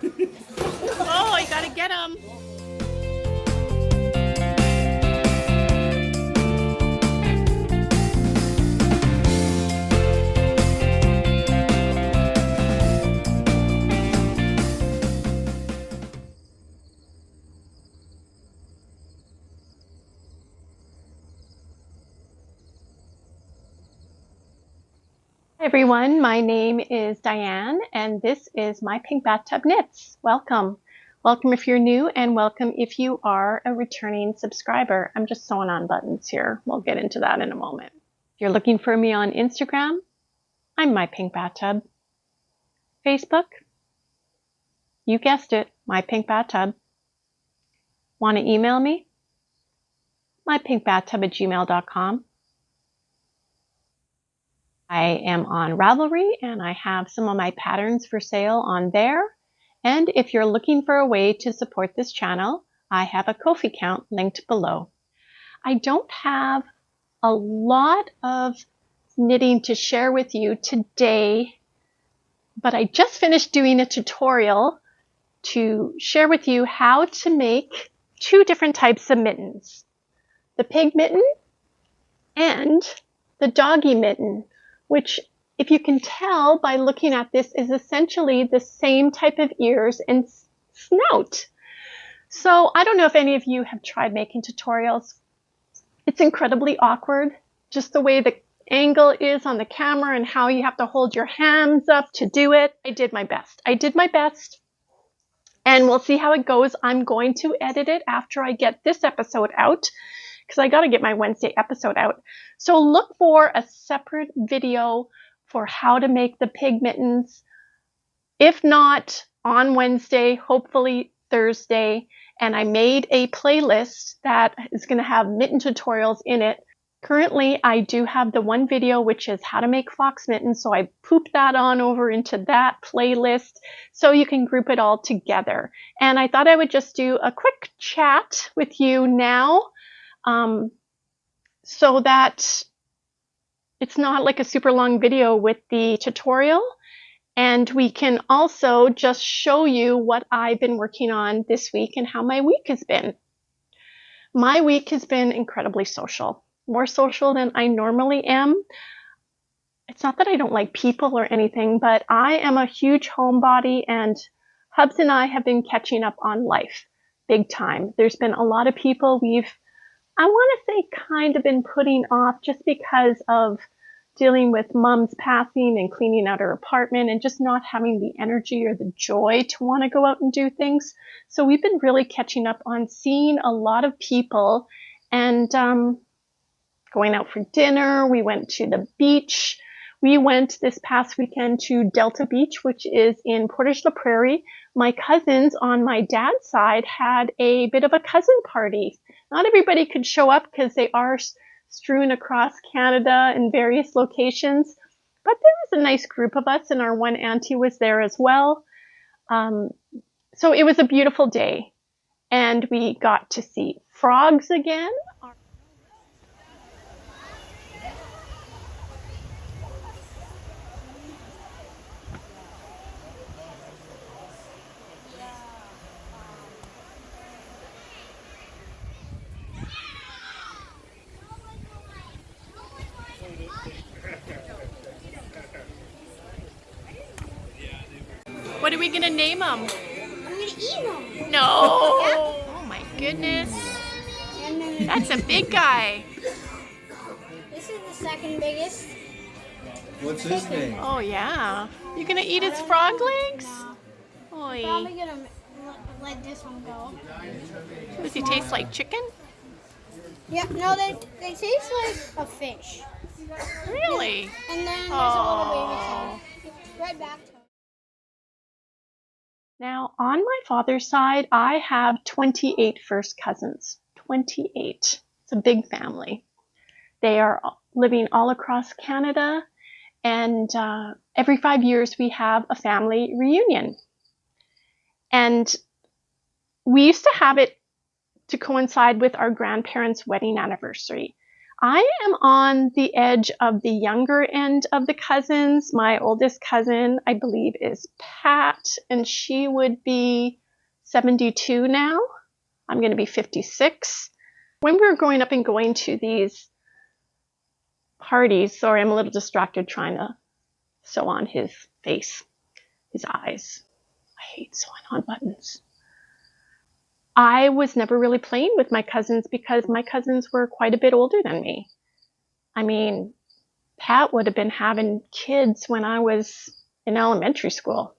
Oh, you gotta get him. Hi everyone, my name is Diane and this is My Pink Bathtub Knits. Welcome. Welcome if you're new and welcome if you are a returning subscriber. I'm just sewing on buttons here. We'll get into that in a moment. If you're looking for me on Instagram, I'm My Pink Bathtub. Facebook, you guessed it, My Pink Bathtub. Want to email me? MyPinkBathtub@gmail.com. I am on Ravelry and I have some of my patterns for sale on there. And if you're looking for a way to support this channel, I have a Ko-fi account linked below. I don't have a lot of knitting to share with you today, but I just finished doing a tutorial to share with you how to make two different types of mittens. The pig mitten and the doggy mitten, which, if you can tell by looking at this, is essentially the same type of ears and snout. So I don't know if any of you have tried making tutorials. It's incredibly awkward, just the way the angle is on the camera and how you have to hold your hands up to do it. I did my best. And we'll see how it goes. I'm going to edit it after I get this episode out, because I got to get my Wednesday episode out. So look for a separate video for how to make the pig mittens. If not on Wednesday, hopefully Thursday. And I made a playlist that is going to have mitten tutorials in it. Currently, I do have the one video, which is how to make fox mittens. So I pooped that on over into that playlist so you can group it all together. And I thought I would just do a quick chat with you now, so that it's not like a super long video with the tutorial, and we can also just show you what I've been working on this week and how my week has been. My week has been incredibly social, more social than I normally am. It's not that I don't like people or anything, but I am a huge homebody, and Hubs and I have been catching up on life big time. There's been a lot of people I want to say kind of been putting off just because of dealing with Mom's passing and cleaning out her apartment and just not having the energy or the joy to want to go out and do things. So we've been really catching up on seeing a lot of people and going out for dinner. We went to the beach. We went this past weekend to Delta Beach, which is in Portage la Prairie. My cousins on my dad's side had a bit of a cousin party. Not everybody could show up because they are strewn across Canada in various locations, but there was a nice group of us, and our one auntie was there as well. So it was a beautiful day, and we got to see frogs again. What are we gonna name them? I'm gonna eat them. No! Oh my goodness. That's a big guy. This is the second biggest. What's his name? Oh yeah. You gonna eat his frog legs? Probably Oy. gonna let this one go. Does he taste like chicken? Yeah, no, they taste like a fish. Really? And then there's Oh. a little baby tail. Right back to him. Now, on my father's side, I have 28 first cousins. 28. It's a big family. They are living all across Canada, and every 5 years we have a family reunion. And we used to have it to coincide with our grandparents' wedding anniversary. I am on the edge of the younger end of the cousins. My oldest cousin, I believe, is Pat, and she would be 72 now. I'm going to be 56. When we were growing up and going to these parties, sorry, I'm a little distracted trying to sew on his face, his eyes. I hate sewing on buttons. I was never really playing with my cousins because my cousins were quite a bit older than me. I mean, Pat would have been having kids when I was in elementary school.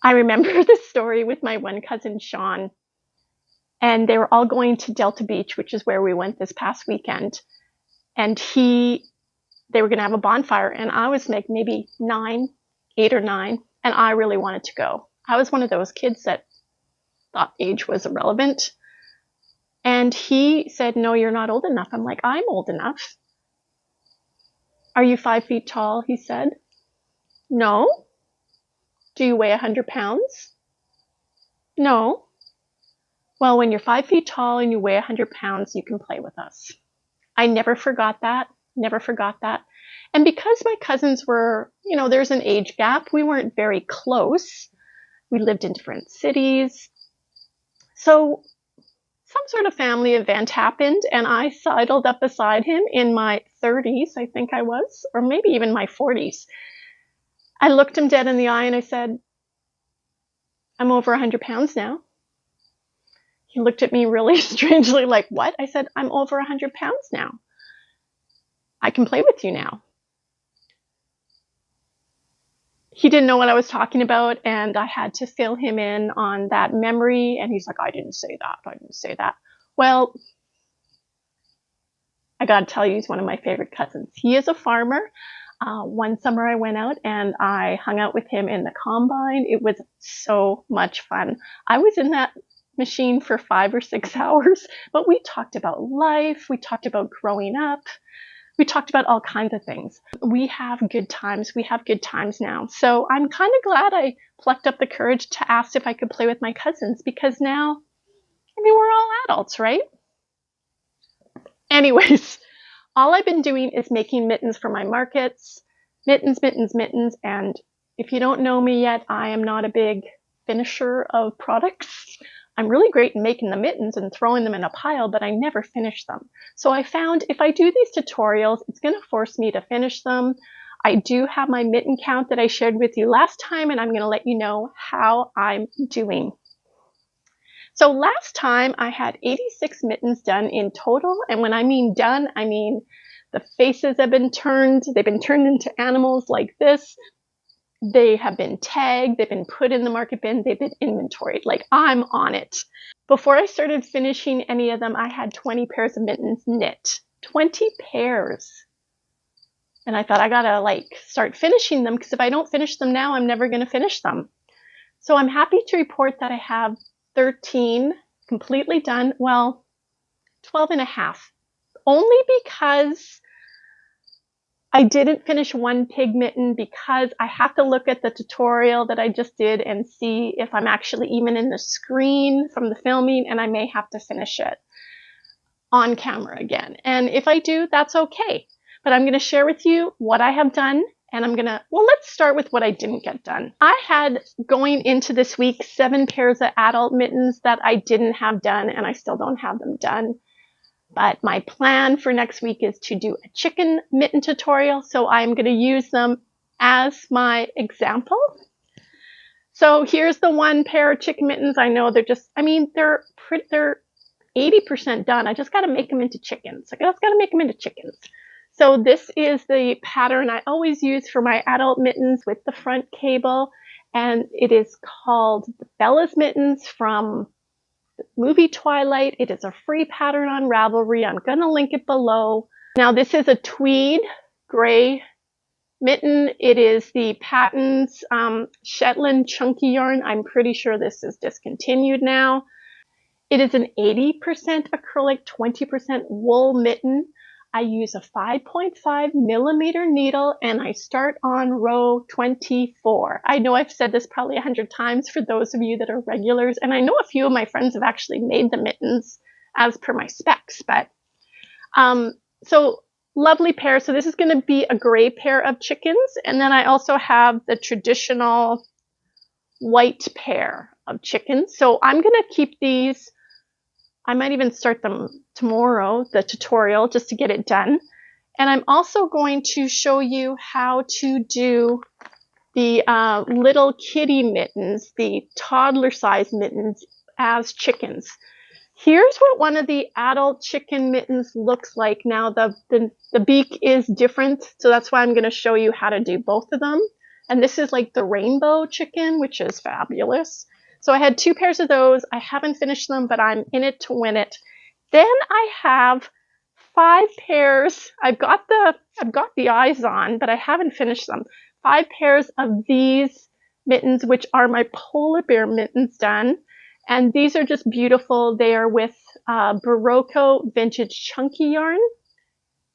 I remember this story with my one cousin, Sean, and they were all going to Delta Beach, which is where we went this past weekend. And they were going to have a bonfire, and I was like maybe 8 or 9, and I really wanted to go. I was one of those kids that thought age was irrelevant. And he said, no, you're not old enough. I'm like, I'm old enough. Are you 5 feet tall? He said. No. Do you weigh 100 pounds? No. Well, when you're 5 feet tall and you weigh 100 pounds, you can play with us. I never forgot that. Never forgot that. And because my cousins were, there's an age gap, we weren't very close. We lived in different cities. So some sort of family event happened, and I sidled up beside him in my 30s, I think I was, or maybe even my 40s. I looked him dead in the eye and I said, I'm over 100 pounds now. He looked at me really strangely like, what? I said, I'm over 100 pounds now. I can play with you now. He didn't know what I was talking about, and I had to fill him in on that memory, and he's like, I didn't say that. I didn't say that. Well, I gotta tell you, he's one of my favorite cousins. He is a farmer. One summer I went out and I hung out with him in the combine. It was so much fun. I was in that machine for 5 or 6 hours, but we talked about life. We talked about growing up. We talked about all kinds of things. We have good times. We have good times now. So I'm kind of glad I plucked up the courage to ask if I could play with my cousins, because now, we're all adults, right? Anyways, all I've been doing is making mittens for my markets. Mittens, mittens, mittens. And if you don't know me yet, I am not a big finisher of products. I'm really great in making the mittens and throwing them in a pile, but I never finish them. So I found if I do these tutorials, it's going to force me to finish them. I do have my mitten count that I shared with you last time, and I'm going to let you know how I'm doing. So last time I had 86 mittens done in total. And when I mean done, I mean the faces have been turned. They've been turned into animals like this. They have been tagged, they've been put in the market bin, they've been inventoried. Like, I'm on it. Before I started finishing any of them, I had 20 pairs of mittens knit. 20 pairs. And I thought I gotta start finishing them, because if I don't finish them now, I'm never gonna finish them. So I'm happy to report that I have 13 completely done. Well, 12 and a half. Only because I didn't finish one pig mitten, because I have to look at the tutorial that I just did and see if I'm actually even in the screen from the filming, and I may have to finish it on camera again. And if I do, that's okay. But I'm going to share with you what I have done, and let's start with what I didn't get done. I had, going into this week, 7 pairs of adult mittens that I didn't have done, and I still don't have them done. But my plan for next week is to do a chicken mitten tutorial, so I'm going to use them as my example. So here's the 1 pair of chicken mittens. I know they're 80% done. I just got to make them into chickens. So this is the pattern I always use for my adult mittens with the front cable, and it is called Bella's Mittens from movie Twilight. It is a free pattern on Ravelry. I'm going to link it below. Now this is a tweed gray mitten. It is the Patton's Shetland chunky yarn. I'm pretty sure this is discontinued now. It is an 80% acrylic, 20% wool mitten. I use a 5.5 millimeter needle, and I start on row 24. I know I've said this probably 100 times for those of you that are regulars, and I know a few of my friends have actually made the mittens as per my specs. But so lovely pair. So this is going to be a gray pair of chickens. And then I also have the traditional white pair of chickens. So I'm going to keep these. I might even start them tomorrow, the tutorial, just to get it done. And I'm also going to show you how to do the little kitty mittens, the toddler size mittens as chickens. Here's what one of the adult chicken mittens looks like. Now the beak is different, so that's why I'm going to show you how to do both of them. And this is like the rainbow chicken, which is fabulous. So I had 2 pairs of those. I haven't finished them, but I'm in it to win it. Then I have 5 pairs. I've got the eyes on, but I haven't finished them. 5 pairs of these mittens, which are my polar bear mittens done. And these are just beautiful. They are with Barocco vintage chunky yarn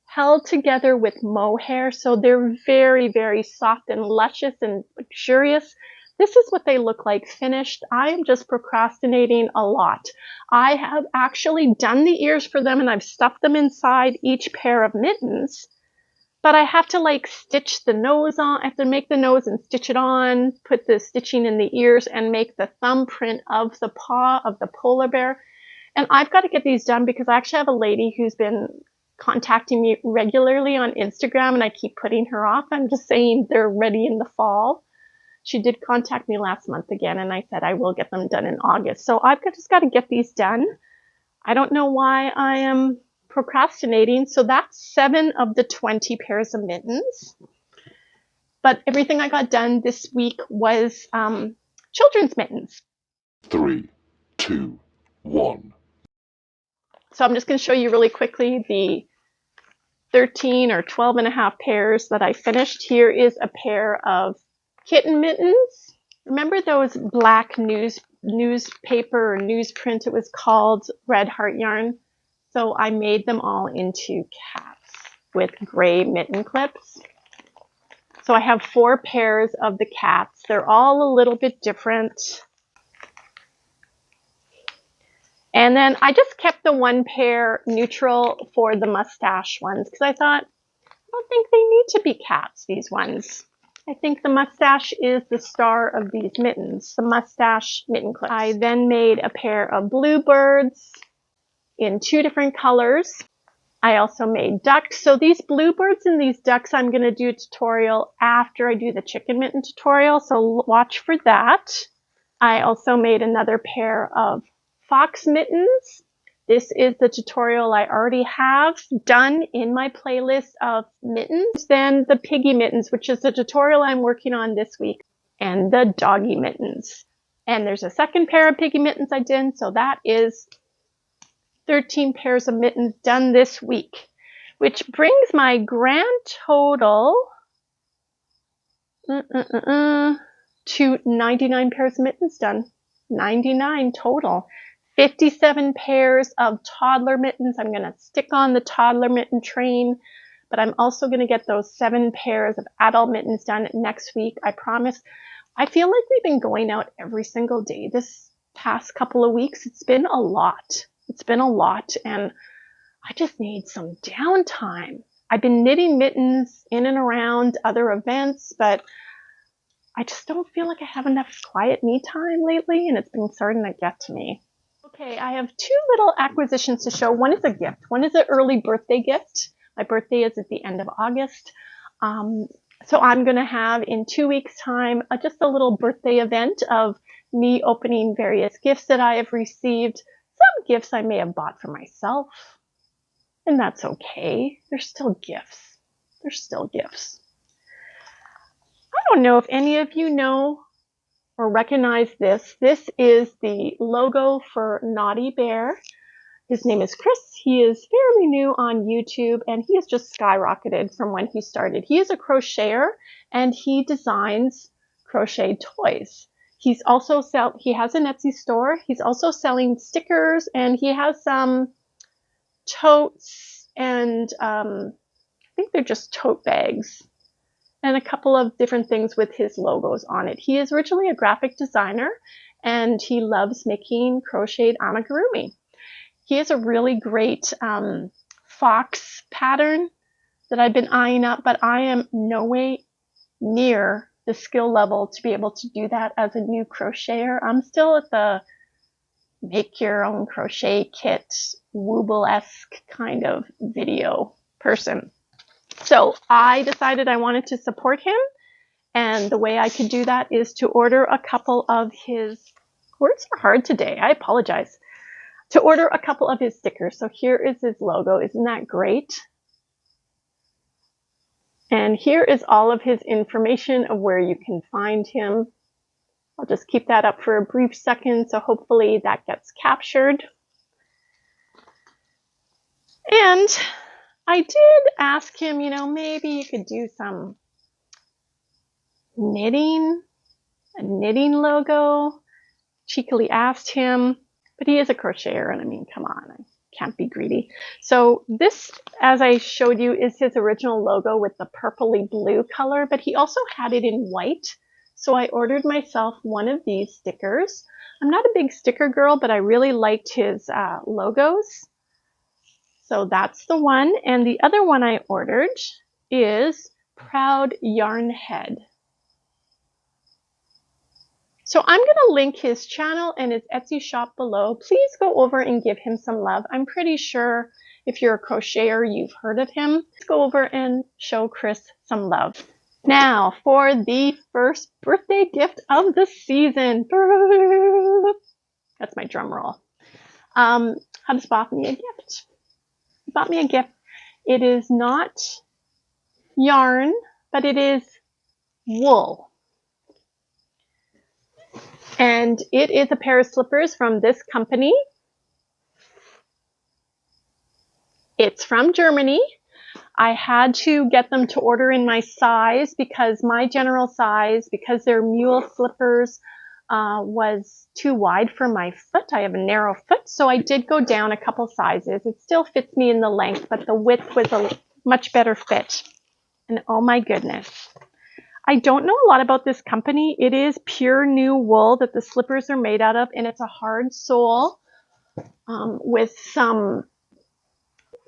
held together with mohair. So they're very, very soft and luscious and luxurious. This is what they look like finished. I am just procrastinating a lot. I have actually done the ears for them and I've stuffed them inside each pair of mittens. But I have to like stitch the nose on. I have to make the nose and stitch it on, put the stitching in the ears and make the thumbprint of the paw of the polar bear. And I've got to get these done because I actually have a lady who's been contacting me regularly on Instagram and I keep putting her off. I'm just saying they're ready in the fall. She did contact me last month again and I said I will get them done in August. So I've just got to get these done. I don't know why I am procrastinating. So that's 7 of the 20 pairs of mittens. But everything I got done this week was children's mittens. 3, 2, 1. So I'm just going to show you really quickly the 13 or 12 and a half pairs that I finished. Here is a pair of kitten mittens. Remember those black newspaper or newsprint? It was called Red Heart yarn. So I made them all into cats with gray mitten clips. So I have 4 pairs of the cats. They're all a little bit different. And then I just kept the 1 pair neutral for the mustache ones because I thought, I don't think they need to be cats, these ones. I think the mustache is the star of these mittens, the mustache mitten clips. I then made a pair of bluebirds in 2 different colors. I also made ducks. So these bluebirds and these ducks, I'm going to do a tutorial after I do the chicken mitten tutorial. So watch for that. I also made another pair of fox mittens. This is the tutorial I already have done in my playlist of mittens. Then the piggy mittens, which is the tutorial I'm working on this week, and the doggy mittens. And there's a second pair of piggy mittens I did, so that is 13 pairs of mittens done this week, which brings my grand total to 99 pairs of mittens done. 99 total. 57 pairs of toddler mittens. I'm going to stick on the toddler mitten train, but I'm also going to get those 7 pairs of adult mittens done next week. I promise. I feel like we've been going out every single day this past couple of weeks. It's been a lot. It's been a lot, and I just need some downtime. I've been knitting mittens in and around other events, but I just don't feel like I have enough quiet me time lately, and it's been starting to get to me. Okay, I have 2 little acquisitions to show. One is a gift. One is an early birthday gift. My birthday is at the end of August. So I'm going to have in 2 weeks' time just a little birthday event of me opening various gifts that I have received. Some gifts I may have bought for myself, and that's okay. They're still gifts. They're still gifts. I don't know if any of you know or recognize this. This is the logo for Naughty Bear. His name is Chris. He is fairly new on YouTube, and he has just skyrocketed from when he started. He is a crocheter, and he designs crochet toys. He's also he has an Etsy store. He's also selling stickers, and he has some totes and I think they're just tote bags and a couple of different things with his logos on it. He is originally a graphic designer, and he loves making crocheted amigurumi. He has a really great fox pattern that I've been eyeing up, but I am no way near the skill level to be able to do that as a new crocheter. I'm still at the make your own crochet kit, Wooble-esque kind of video person. So I decided I wanted to support him, and the way I could do that is to order a couple of his, words are hard today, I apologize, to order a couple of his stickers. So here is his logo. Isn't that great? And here is all of his information of where you can find him. I'll just keep that up for a brief second, so hopefully that gets captured. And I did ask him, you know, maybe you could do some knitting, a knitting logo. Cheekily asked him, but he is a crocheter, and I mean, come on, I can't be greedy. So this, as I showed you, is his original logo with the purpley blue color, but he also had it in white. So I ordered myself one of these stickers. I'm not a big sticker girl, but I really liked his logos. So that's the one. And the other one I ordered is Proud Yarn Head. So I'm going to link his channel and his Etsy shop below. Please go over and give him some love. I'm pretty sure if you're a crocheter, you've heard of him. Let's go over and show Chris some love. Now for the first birthday gift of the season. That's my drum roll. Hubs bought me a gift. He bought me a gift. It is not yarn, but it is wool. And it is a pair of slippers from this company. It's from Germany. I had to get them to order in my size because my general size, because they're mule slippers, was too wide for my foot. I have a narrow foot, so I did go down a couple sizes. It still fits me in the length, but the width was a much better fit. And oh my goodness. I don't know a lot about this company. It is pure new wool that the slippers are made out of, and it's a hard sole with some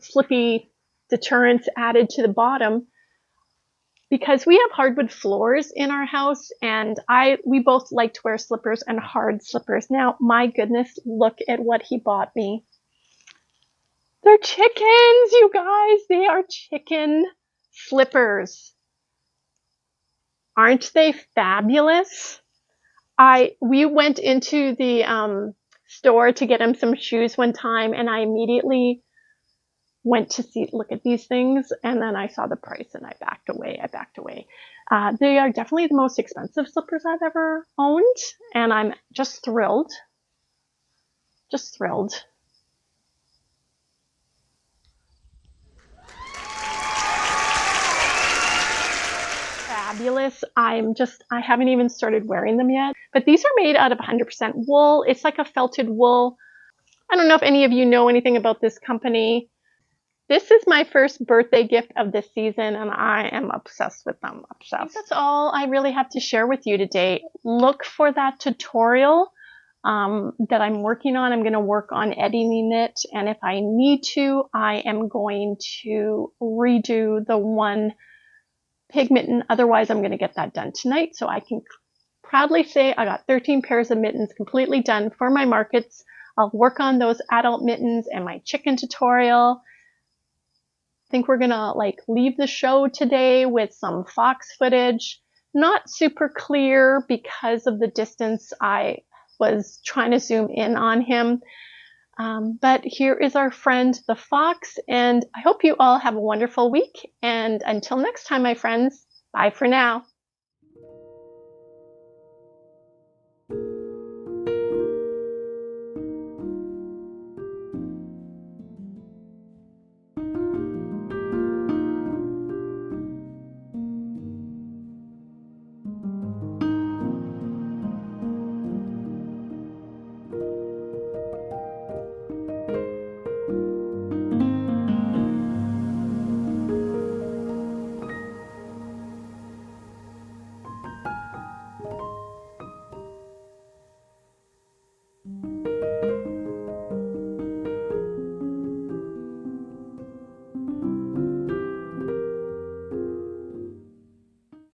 slippy deterrents added to the bottom, because we have hardwood floors in our house, and we both like to wear slippers and hard slippers. Now, my goodness, look at what he bought me. They're chickens, you guys. They are chicken slippers. Aren't they fabulous? We went into the store to get him some shoes one time, and I immediately went to look at these things, and then I saw the price and I backed away. They are definitely the most expensive slippers I've ever owned, and I'm just thrilled. Just thrilled. Fabulous. I haven't even started wearing them yet, but these are made out of 100% wool. It's like a felted wool. I don't know if any of you know anything about this company. This is my first birthday gift of this season, and I am obsessed with them. Obsessed. That's all I really have to share with you today. Look for that tutorial that I'm working on. I'm going to work on editing it, and if I need to, I am going to redo the one pig mitten. Otherwise, I'm going to get that done tonight, so I can proudly say I got 13 pairs of mittens completely done for my markets. I'll work on those adult mittens and my chicken tutorial. I think we're gonna leave the show today with some fox footage. Not super clear because of the distance I was trying to zoom in on him. But here is our friend the fox, and I hope you all have a wonderful week. And until next time, my friends, bye for now.